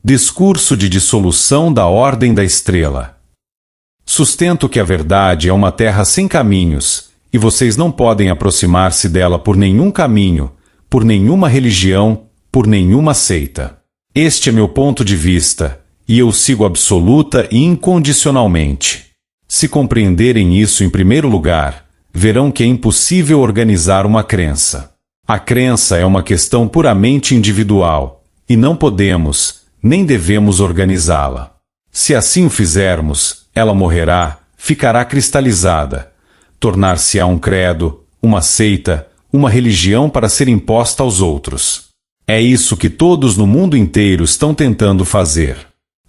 Discurso de dissolução da ordem da estrela. Sustento que a verdade é uma terra sem caminhos, e vocês não podem aproximar-se dela por nenhum caminho, por nenhuma religião, por nenhuma seita. Este é meu ponto de vista, e eu sigo absoluta e incondicionalmente. Se compreenderem isso em primeiro lugar, verão que é impossível organizar uma crença. A crença é uma questão puramente individual, e não podemos, nem devemos organizá-la. Se assim o fizermos, ela morrerá, ficará cristalizada, tornar-se-á um credo, uma seita, uma religião para ser imposta aos outros. É isso que todos no mundo inteiro estão tentando fazer.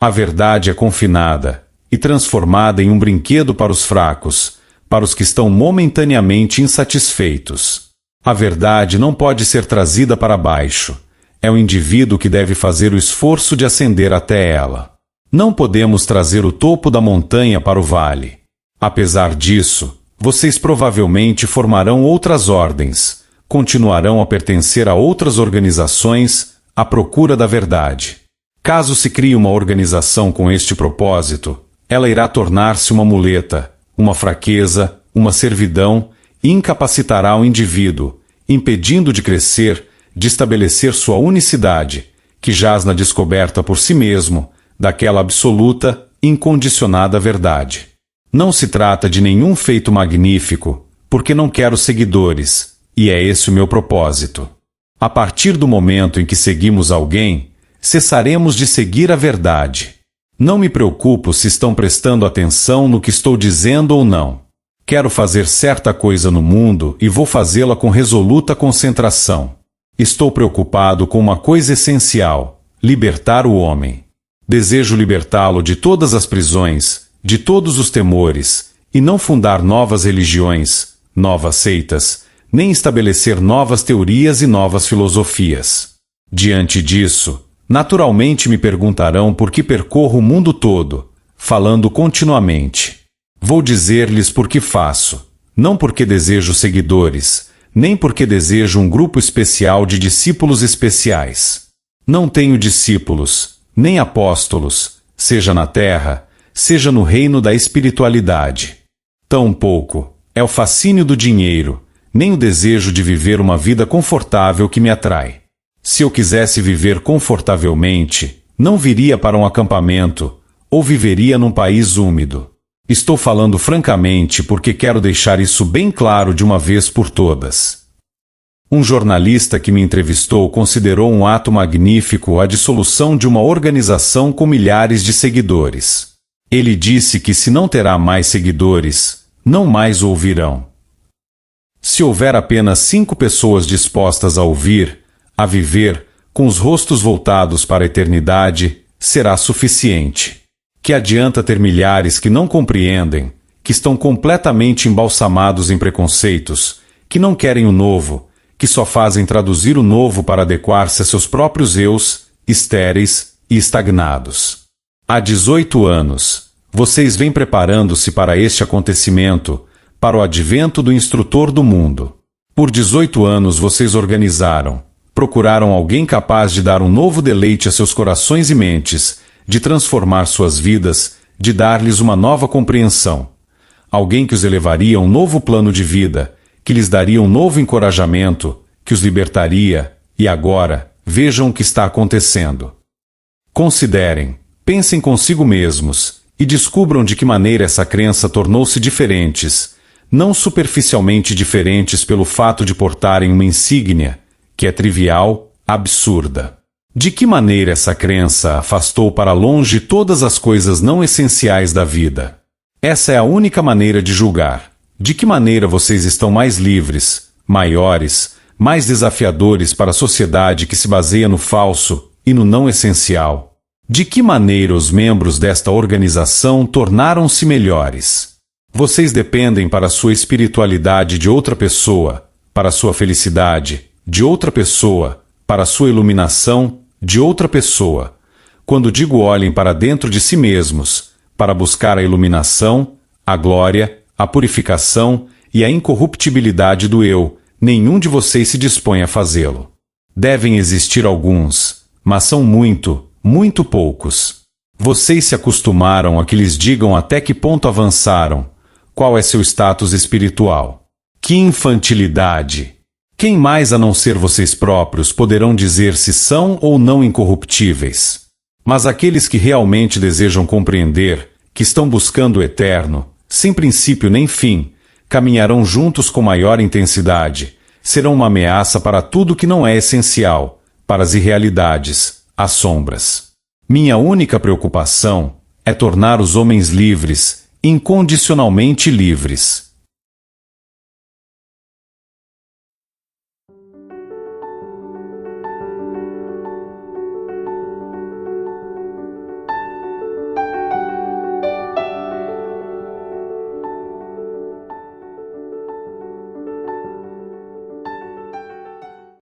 A verdade é confinada e transformada em um brinquedo para os fracos, para os que estão momentaneamente insatisfeitos. A verdade não pode ser trazida para baixo. É o indivíduo que deve fazer o esforço de ascender até ela. Não podemos trazer o topo da montanha para o vale. Apesar disso, vocês provavelmente formarão outras ordens, continuarão a pertencer a outras organizações à procura da verdade. Caso se crie uma organização com este propósito, ela irá tornar-se uma muleta, uma fraqueza, uma servidão e incapacitará o indivíduo, impedindo de crescer, de estabelecer sua unicidade, que jaz na descoberta por si mesmo, daquela absoluta, incondicionada verdade. Não se trata de nenhum feito magnífico, porque não quero seguidores, e é esse o meu propósito. A partir do momento em que seguimos alguém, cessaremos de seguir a verdade. Não me preocupo se estão prestando atenção no que estou dizendo ou não. Quero fazer certa coisa no mundo e vou fazê-la com resoluta concentração. Estou preocupado com uma coisa essencial: libertar o homem. Desejo libertá-lo de todas as prisões, de todos os temores, e não fundar novas religiões, novas seitas, nem estabelecer novas teorias e novas filosofias. Diante disso, naturalmente me perguntarão por que percorro o mundo todo, falando continuamente. Vou dizer-lhes por que faço, não porque desejo seguidores, nem porque desejo um grupo especial de discípulos especiais. Não tenho discípulos, nem apóstolos, seja na terra, seja no reino da espiritualidade. Tampouco é o fascínio do dinheiro, nem o desejo de viver uma vida confortável que me atrai. Se eu quisesse viver confortavelmente, não viria para um acampamento, ou viveria num país úmido. Estou falando francamente porque quero deixar isso bem claro de uma vez por todas. Um jornalista que me entrevistou considerou um ato magnífico a dissolução de uma organização com milhares de seguidores. Ele disse que se não terá mais seguidores, não mais o ouvirão. Se houver apenas 5 pessoas dispostas a ouvir, a viver, com os rostos voltados para a eternidade, será suficiente. Que adianta ter milhares que não compreendem, que estão completamente embalsamados em preconceitos, que não querem o novo, que só fazem traduzir o novo para adequar-se a seus próprios eus, estéreis e estagnados. Há 18 anos, vocês vêm preparando-se para este acontecimento, para o advento do instrutor do mundo. Por 18 anos vocês organizaram, procuraram alguém capaz de dar um novo deleite a seus corações e mentes, de transformar suas vidas, de dar-lhes uma nova compreensão. Alguém que os elevaria a um novo plano de vida, que lhes daria um novo encorajamento, que os libertaria, e agora, vejam o que está acontecendo. Considerem, pensem consigo mesmos, e descubram de que maneira essa crença tornou-se diferentes, não superficialmente diferentes pelo fato de portarem uma insígnia, que é trivial, absurda. De que maneira essa crença afastou para longe todas as coisas não essenciais da vida? Essa é a única maneira de julgar. De que maneira vocês estão mais livres, maiores, mais desafiadores para a sociedade que se baseia no falso e no não essencial? De que maneira os membros desta organização tornaram-se melhores? Vocês dependem para sua espiritualidade de outra pessoa, para sua felicidade, de outra pessoa, para sua iluminação, de outra pessoa. Quando digo olhem para dentro de si mesmos, para buscar a iluminação, a glória, a purificação e a incorruptibilidade do eu, nenhum de vocês se dispõe a fazê-lo. Devem existir alguns, mas são muito, Muito poucos. Vocês se acostumaram a que lhes digam até que ponto avançaram, qual é seu status espiritual. Que infantilidade! Quem mais a não ser vocês próprios poderão dizer se são ou não incorruptíveis? Mas aqueles que realmente desejam compreender, que estão buscando o eterno, sem princípio nem fim, caminharão juntos com maior intensidade, serão uma ameaça para tudo que não é essencial, para as irrealidades, as sombras. Minha única preocupação é tornar os homens livres, incondicionalmente livres.